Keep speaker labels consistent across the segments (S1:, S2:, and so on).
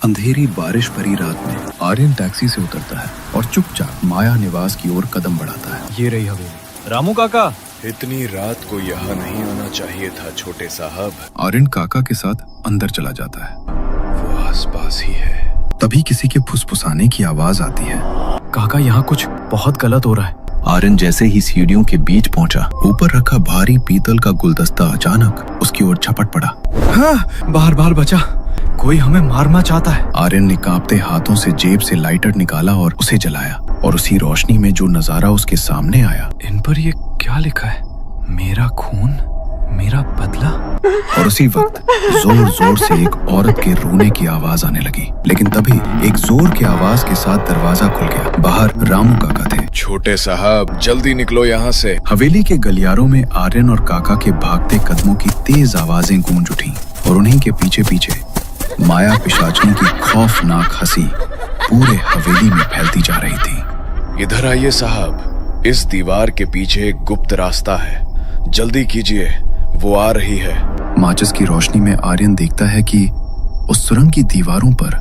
S1: अंधेरी बारिश भरी रात में आर्यन टैक्सी से उतरता है और चुपचाप माया निवास की ओर कदम बढ़ाता है।
S2: ये रही हवेली। रामू काका,
S3: इतनी रात को यहाँ नहीं आना चाहिए था छोटे साहब।
S1: आर्यन काका के साथ अंदर चला जाता है।
S3: वो आसपास ही है।
S1: तभी किसी के फुसफुसाने की आवाज आती है।
S2: काका यहाँ कुछ बहुत गलत हो रहा है।
S1: आर्यन जैसे ही सीढ़ियों के बीच पहुंचा, ऊपर रखा भारी पीतल का गुलदस्ता अचानक उसकी ओर झपट पड़ा।
S2: हाँ, बाहर बचा, कोई हमें मारना चाहता है।
S1: आर्यन ने कांपते हाथों से जेब से लाइटर निकाला और उसे जलाया, और उसी रोशनी में जो नजारा उसके सामने आया,
S2: इन पर ये क्या लिखा है? मेरा खून, मेरा बदला।
S1: और उसी वक्त जोर जोर से एक औरत के रोने की आवाज आने लगी। लेकिन तभी एक जोर की आवाज के साथ दरवाजा खुल गया। बाहर रामू काका थे।
S3: छोटे साहब, जल्दी निकलो यहाँ से।
S1: हवेली के गलियारों में आर्यन और काका के भागते कदमों की तेज आवाजें गूंज उठी, और उन्हीं के पीछे पीछे माया पिशाचनी की खौफनाक हंसी पूरे हवेली में फैलती जा रही थी।
S3: इधर आइए साहब, इस दीवार के पीछे एक गुप्त रास्ता है, जल्दी कीजिए, वो आ रही है।
S1: माचिस की रोशनी में आर्यन देखता है कि उस सुरंग की दीवारों पर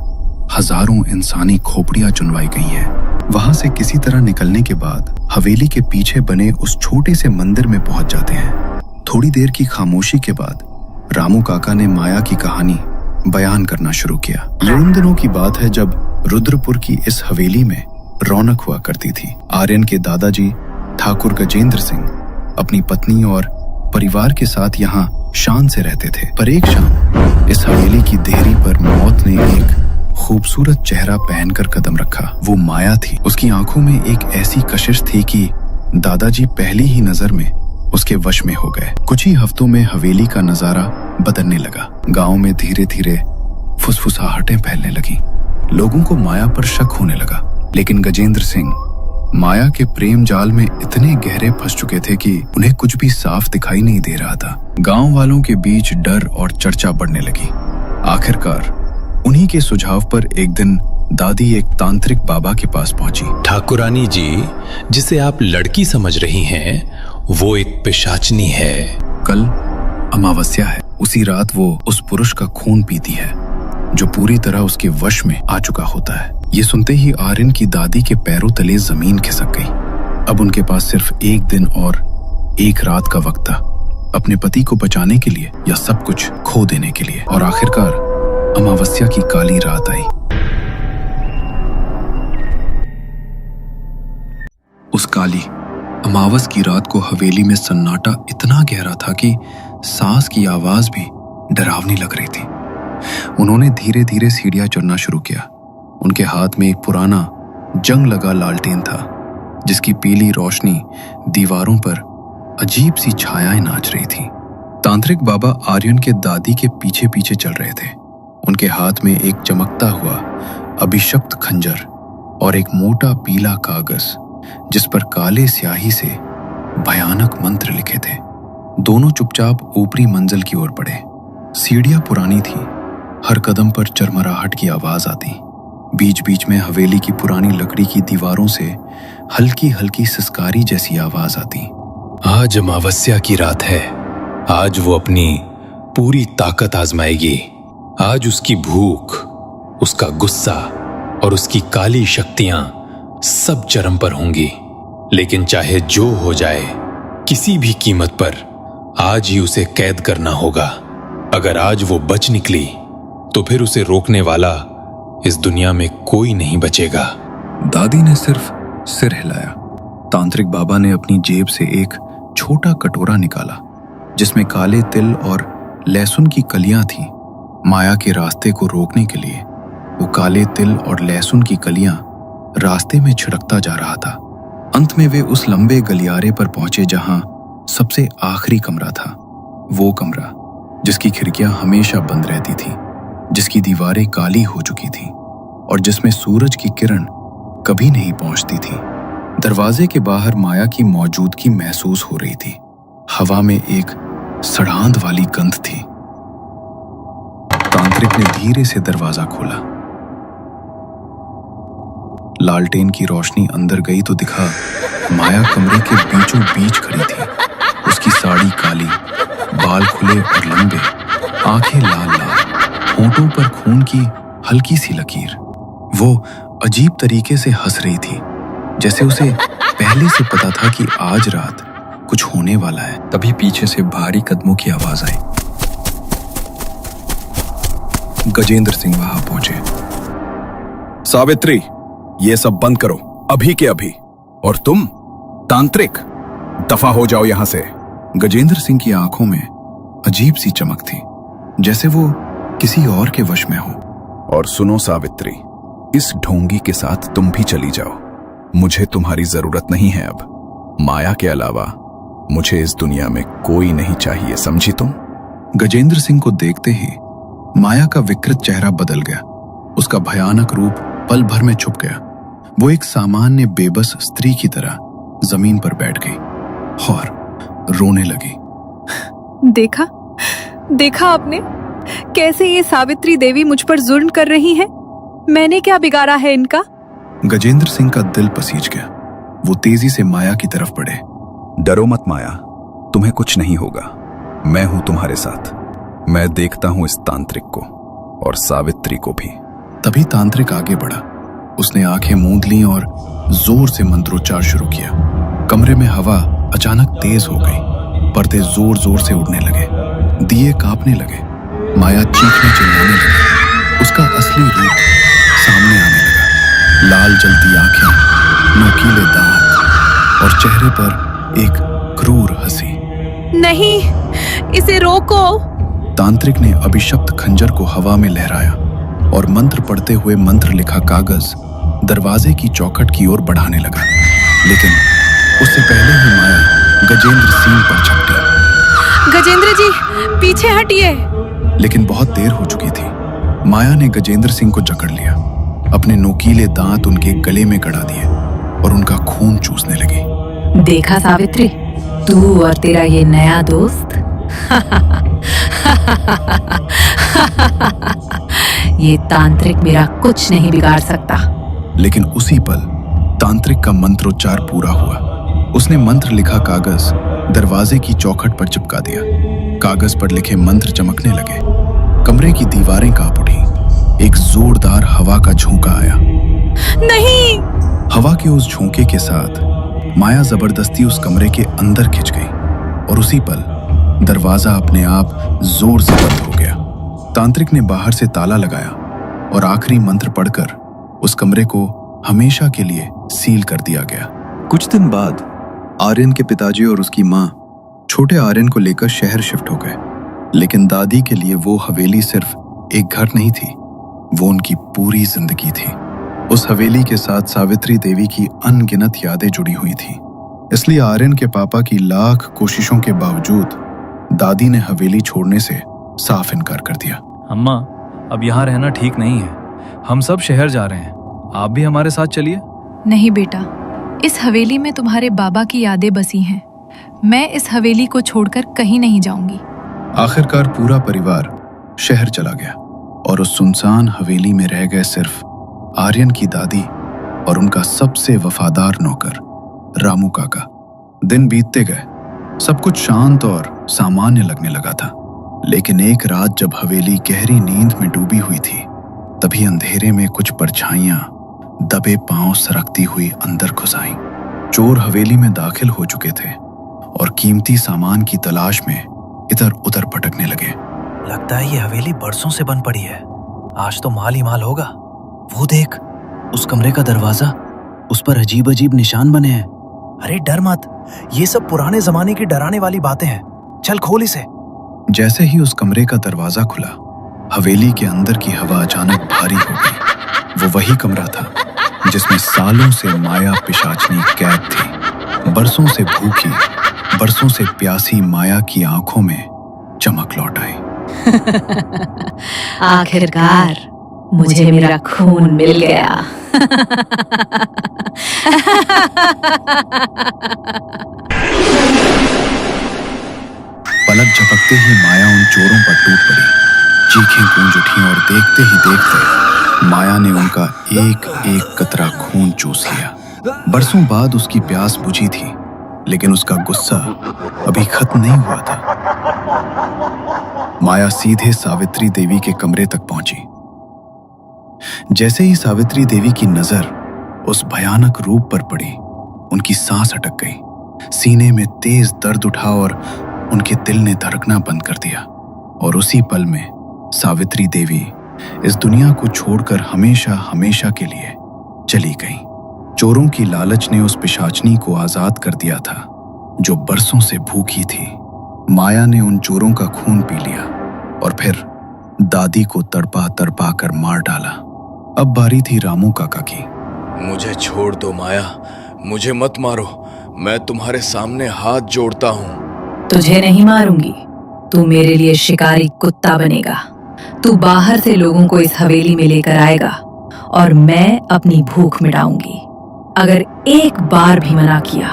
S1: हजारों इंसानी खोपड़ियां चुनवाई गई हैं। वहां से किसी तरह निकलने के बाद हवेली के पीछे बने उस छोटे से मंदिर में पहुंच जाते हैं। थोड़ी देर की खामोशी के बाद रामू काका ने माया की कहानी बयान करना शुरू किया। ये उन दिनों की बात है जब रुद्रपुर की इस हवेली में रौनक हुआ करती थी। आर्यन के दादाजी ठाकुर गजेंद्र सिंह अपनी पत्नी और परिवार के साथ यहाँ शान से रहते थे। पर एक शाम इस हवेली की देहरी पर मौत ने एक खूबसूरत चेहरा पहनकर कदम रखा। वो माया थी। उसकी आंखों में एक ऐसी कशिश थी कि दादाजी पहली ही नजर में उसके वश में हो गए। कुछ ही हफ्तों में हवेली का नजारा बदलने लगा। गांव में धीरे धीरे फुसफुसाहटें फैलने लगी। लोगों को माया पर शक होने लगा। लेकिन गजेंद्र सिंह माया के प्रेम जाल में इतने गहरे फंस चुके थे कि उन्हें कुछ भी साफ दिखाई नहीं दे रहा था। गांव वालों के बीच डर और चर्चा बढ़ने लगी। आखिरकार उन्हीं के सुझाव पर एक दिन दादी एक तांत्रिक बाबा के पास पहुंची।
S4: ठाकुरानी जी, जिसे आप लड़की समझ रही हैं, वो एक पिशाचनी है।
S1: कल अमावस्या है। उसी रात वो उस पुरुष का खून पीती है जो पूरी तरह उसके वश में आ चुका होता है। ये सुनते ही आर्यन की दादी के पैरों तले जमीन खिसक गई। अब उनके पास सिर्फ एक दिन और एक रात का वक्त था, अपने पति को बचाने के लिए या सब कुछ खो देने के लिए। और आखिरकार अमावस्या की काली रात आई। उस काली अमावस की रात को हवेली में सन्नाटा इतना गहरा था कि सांस की आवाज भी डरावनी लग रही थी। उन्होंने धीरे धीरे सीढ़ियां चढ़ना शुरू किया। उनके हाथ में एक पुराना जंग लगा लालटेन था, जिसकी पीली रोशनी दीवारों पर अजीब सी छायाएं नाच रही थी। तांत्रिक बाबा आर्यन के दादी के पीछे पीछे चल रहे थे। उनके हाथ में एक चमकता हुआ अभिशप्त खंजर और एक मोटा पीला कागज, जिस पर काले स्याही से भयानक मंत्र लिखे थे। दोनों चुपचाप ऊपरी मंजिल की ओर बढ़े। सीढ़ियां पुरानी थी, हर कदम पर चरमराहट की आवाज आती। बीच बीच में हवेली की पुरानी लकड़ी की दीवारों से हल्की हल्की सिसकारी जैसी आवाज आती।
S4: आज अमावस्या की रात है। आज वो अपनी पूरी ताकत आजमाएगी। आज उसकी भूख, उसका गुस्सा और उसकी काली शक्तियां सब चरम पर होंगी। लेकिन चाहे जो हो जाए, किसी भी कीमत पर आज ही उसे कैद करना होगा। अगर आज वो बच निकली तो फिर उसे रोकने वाला इस दुनिया में कोई नहीं बचेगा।
S1: दादी ने सिर्फ सिर हिलाया। तांत्रिक बाबा ने अपनी जेब से एक छोटा कटोरा निकाला, जिसमें काले तिल और लहसुन की कलियां थीं। माया के रास्ते को रोकने के लिए वो काले तिल और लहसुन की कलियां रास्ते में छिड़कता जा रहा था। अंत में वे उस लंबे गलियारे पर पहुंचे जहां सबसे आखिरी कमरा था। वो कमरा जिसकी खिड़कियां हमेशा बंद रहती थी, जिसकी दीवारें काली हो चुकी थीं और जिसमें सूरज की किरण कभी नहीं पहुंचती थी। दरवाजे के बाहर माया की मौजूदगी महसूस हो रही थी। हवा में एक सड़ांध वाली गंध थी। तांत्रिक ने धीरे से दरवाजा खोला। लालटेन की रोशनी अंदर गई तो दिखा माया कमरे के बीचों बीच खड़ी थी। उसकी साड़ी काली, बाल खुले और लंबे, आंखें लाल लाल, होंठों पर खून की हल्की सी लकीर। वो अजीब तरीके से हंस रही थी, जैसे उसे पहले से पता था कि आज रात कुछ होने वाला है।
S2: तभी पीछे से भारी कदमों की आवाज आई। गजेंद्र सिंह वहां पहुंचे।
S5: सावित्री, ये सब बंद करो अभी के अभी। और तुम तांत्रिक, दफा हो जाओ यहां से।
S1: गजेंद्र सिंह की आंखों में अजीब सी चमक थी, जैसे वो किसी और के वश में हो।
S5: और सुनो सावित्री, इस ढोंगी के साथ तुम भी चली जाओ। मुझे तुम्हारी जरूरत नहीं है अब। माया के अलावा मुझे इस दुनिया में कोई नहीं चाहिए, समझी तुम?
S1: गजेंद्र सिंह को देखते ही माया का विकृत चेहरा बदल गया। उसका भयानक रूप पल भर में छुप गया। वो एक सामान्य बेबस स्त्री की तरह जमीन पर बैठ गई और रोने लगी।
S6: देखा देखा आपने कैसे ये सावित्री देवी मुझ पर जुल्म कर रही है? मैंने क्या बिगाड़ा है इनका?
S1: गजेंद्र सिंह का दिल पसीज गया। वो तेजी से माया की तरफ बढ़े।
S5: डरो मत माया, तुम्हें कुछ नहीं होगा। मैं हूं तुम्हारे साथ। मैं देखता हूं इस तांत्रिक को और सावित्री को भी।
S1: तभी तांत्रिक आगे बढ़ा। उसने आंखें मूंद लीं और जोर से मंत्रोच्चार शुरू किया। कमरे में हवा अचानक तेज हो गई। पर्दे जोर जोर से उड़ने लगे। दिए कांपने लगे। माया चीखने चिल्लाने लगी। उसका असली रूप सामने आने लगा। लाल जलती आंखें, नोकीले दांत और चेहरे पर एक क्रूर हंसी।
S6: नहीं, इसे रोको।
S1: तांत्रिक ने अभिशप्त खंजर को हवा में लहराया और मंत्र पढ़ते हुए मंत्र लिखा कागज दरवाजे की चौखट की ओर बढ़ाने लगा। लेकिन उससे पहले ही माया गजेंद्र सिंह पर झपटी।
S6: गजेंद्र जी, पीछे हटिए।
S1: लेकिन बहुत देर हो चुकी थी। माया ने गजेंद्र सिंह को जकड़ लिया। अपने नोकीले दांत उनके गले में गड़ा दिए और उनका खून चूसने लगी।
S7: देखा सावित्री, तू और तेरा ये नया दोस्त ये तांत्रिक मेरा कुछ नहीं बिगाड़ सकता।
S1: लेकिन उसी पल तांत्रिक का मंत्रोच्चार पूरा हुआ। उसने मंत्र लिखा कागज दरवाजे की चौखट पर चिपका दिया। कागज पर लिखे मंत्र चमकने लगे। कमरे की दीवारें कांप उठी। एक जोरदार हवा का झोंका आया।
S6: नहीं!
S1: हवा के उस झोंके के साथ माया जबरदस्ती उस कमरे के अंदर खिंच गई और उसी पल दरवाजा अपने आप जोर से बंद हो गया। तांत्रिक ने बाहर से ताला लगाया और आखिरी मंत्र पढ़कर उस कमरे को हमेशा के लिए सील कर दिया गया।
S2: कुछ दिन बाद आर्यन के पिताजी और उसकी माँ छोटे आर्यन को लेकर शहर शिफ्ट हो गए। लेकिन दादी के लिए वो हवेली सिर्फ एक घर नहीं थी, वो उनकी पूरी जिंदगी थी। उस हवेली के साथ सावित्री देवी की अनगिनत यादें जुड़ी हुई थी। इसलिए आर्यन के पापा की लाख कोशिशों के बावजूद दादी ने हवेली छोड़ने से साफ इनकार कर दिया। अम्मा, अब यहाँ रहना ठीक नहीं है। हम सब शहर जा रहे हैं, आप भी हमारे साथ चलिए।
S6: नहीं बेटा, इस हवेली में तुम्हारे बाबा की यादें बसी हैं। मैं इस हवेली को छोड़कर कहीं नहीं जाऊंगी।
S1: आखिरकार पूरा परिवार शहर चला गया और उस सुनसान हवेली में रह गए सिर्फ आर्यन की दादी और उनका सबसे वफादार नौकर रामू काका। दिन बीतते गए। सब कुछ शांत और सामान्य लगने लगा था। लेकिन एक रात जब हवेली गहरी नींद में डूबी हुई थी, तभी अंधेरे में कुछ परछाइयां दबे पांव सरकती हुई अंदर घुस आईं। चोर हवेली में दाखिल हो चुके थे और कीमती सामान की तलाश में इधर उधर भटकने लगे।
S8: लगता है ये हवेली बरसों से बंद पड़ी है। आज तो माल ही माल होगा। वो देख, उस कमरे का दरवाजा, उस पर अजीब अजीब निशान बने हैं। अरे डर मत, ये सब पुराने जमाने की डराने वाली बातें हैं। चल खोल इसे।
S1: जैसे ही उस कमरे का दरवाजा खुला, हवेली के अंदर की हवा अचानक भारी हो गई। वो वही कमरा था जिसमें सालों से माया पिशाचनी कैद थी। बरसों से भूखी, बरसों से प्यासी माया की आंखों में चमक लौट आई।
S7: आखिरकार मुझे मेरा खून मिल गया।
S1: पलक झपकते ही माया उन चोरों पर टूट पड़ी। चीखें गूंज उठी और देखते ही देखते माया ने उनका एक एक कतरा खून चूस लिया। बरसों बाद उसकी प्यास बुझी थी, लेकिन उसका गुस्सा अभी खत्म नहीं हुआ था। माया सीधे सावित्री देवी के कमरे तक पहुंची।
S2: जैसे ही सावित्री देवी की नजर उस भयानक रूप पर पड़ी, उनकी सांस अटक गई, सीने में तेज दर्द उठा और उनके दिल ने धड़कना बंद कर दिया। और उसी पल में सावित्री देवी इस दुनिया को छोड़कर हमेशा हमेशा के लिए चली गई। चोरों की लालच ने उस पिशाचनी को आजाद कर दिया था जो बरसों से भूखी थी। माया ने उन चोरों का खून पी लिया और फिर दादी को तड़पा तड़पा कर मार डाला। अब बारी थी रामू काका की।
S3: मुझे छोड़ दो माया, मुझे मत मारो, मैं तुम्हारे सामने हाथ जोड़ता हूँ।
S7: तुझे नहीं मारूंगी, तू मेरे लिए शिकारी कुत्ता बनेगा। तू बाहर से लोगों को इस हवेली में लेकर आएगा और मैं अपनी भूख मिटाऊंगी। अगर एक बार भी मना किया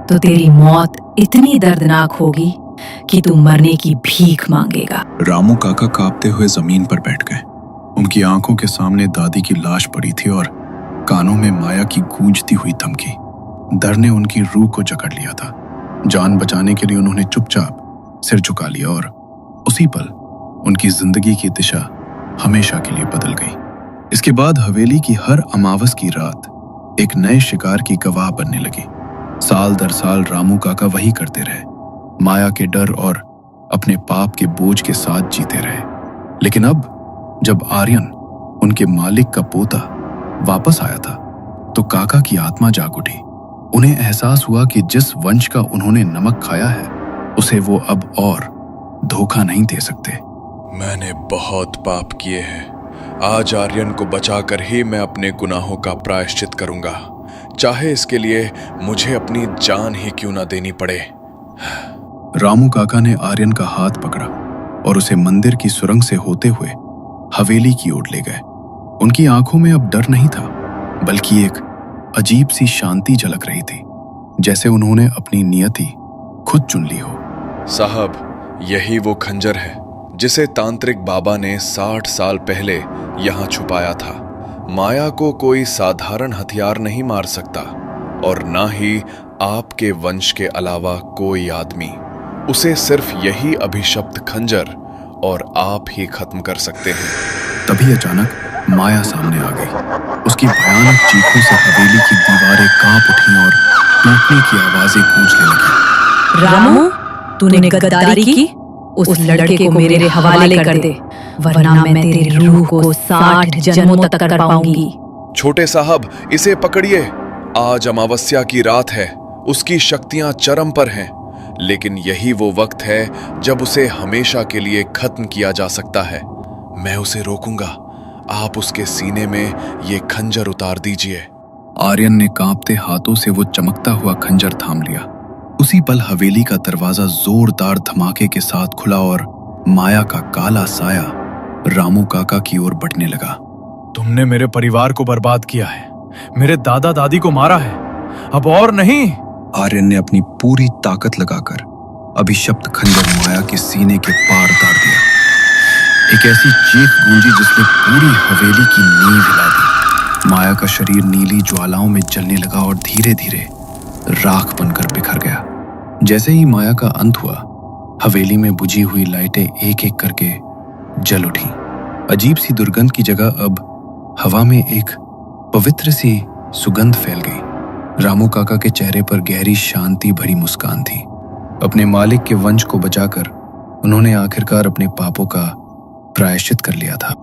S7: तो तेरी मौत इतनी दर्दनाक होगी कि तू मरने की भीख मांगेगा।
S2: रामू काका कांपते हुए जमीन पर बैठ गए। उनकी आंखों के सामने दादी की लाश पड़ी थी और कानों में माया की गूंजती हुई धमकी। डर ने उनकी रूह को जकड़ लिया था। जान बचाने के लिए उन्होंने चुपचाप सिर झुका लिया और उसी पल उनकी जिंदगी की दिशा हमेशा के लिए बदल गई। इसके बाद हवेली की हर अमावस की रात एक नए शिकार की गवाह बनने लगी। साल दर साल रामू काका वही करते रहे, माया के डर और अपने पाप के बोझ के साथ जीते रहे। लेकिन अब जब आर्यन, उनके मालिक का पोता, वापस आया था तो काका की आत्मा जाग उठी। उन्हें एहसास हुआ कि जिस वंश का उन्होंने नमक खाया है उसे वो अब और धोखा नहीं दे सकते।
S3: मैंने बहुत पाप किए हैं, आज आर्यन को बचाकर ही मैं अपने गुनाहों का प्रायश्चित करूंगा, चाहे इसके लिए मुझे अपनी जान ही क्यों ना देनी पड़े।
S2: रामू काका ने आर्यन का हाथ पकड़ा और उसे मंदिर की सुरंग से होते हुए हवेली की ओर ले गए। उनकी आंखों में अब डर नहीं था, बल्कि एक अजीब सी शांति झलक रही थी, जैसे उन्होंने अपनी नियति खुद चुन ली हो।
S3: साहब, यही वो खंजर है जिसे तांत्रिक बाबा ने 60 साल पहले यहाँ छुपाया था। माया को कोई साधारण हथियार नहीं मार सकता और ना ही आपके वंश के अलावा कोई आदमी। उसे सिर्फ यही अभिशप्त खंजर और आप ही खत्म कर सकते हैं।
S2: तभी अचानक माया सामने आ गई। उसकी भयानक चीखों से हवेली की दीवारें कांप उठी और टूटने की आवाजें गूंजने लगी।
S7: रामू, तूने गद्दारी की? उस लड़के को मेरे हवाले कर दे, वरना मैं तेरी रूह को 60 जन्मों तक कर पाऊंगी।
S3: छोटे साहब, इसे पकड़िए। आज अमावस्या की रात है, उसकी शक्तियां चरम पर हैं, लेकिन यही वो वक्त है जब उसे हमेशा के लिए खत्म किया जा सकता है। मैं उसे रोकूंगा, आप उसके सीने में ये खंजर उतार दीजिए।
S2: आर्यन ने कांपते हाथों से वो चमकता हुआ खंजर थाम लिया। उसी पल हवेली का दरवाजा जोरदार धमाके के साथ खुला और माया का काला साया रामू काका की ओर बढ़ने लगा।
S8: तुमने मेरे परिवार को बर्बाद किया है, मेरे दादा दादी को मारा है, अब और नहीं।
S2: आर्यन ने अपनी पूरी ताकत लगाकर अभिशप्त खंजर माया के सीने के पार उतार दिया। एक ऐसी चीख गूंजी जिसने पूरी हवेली की नींव हिला दी। माया का शरीर नीली ज्वालाओं में जलने लगा और धीरे धीरे राख बनकर बिखर गया। जैसे ही माया का अंत हुआ, हवेली में बुझी हुई लाइटें एक एक करके जल उठी। अजीब सी दुर्गंध की जगह अब हवा में एक पवित्र सी सुगंध फैल गई। रामू काका के चेहरे पर गहरी शांति भरी मुस्कान थी। अपने मालिक के वंश को बचाकर उन्होंने आखिरकार अपने पापों का प्रायश्चित कर लिया था।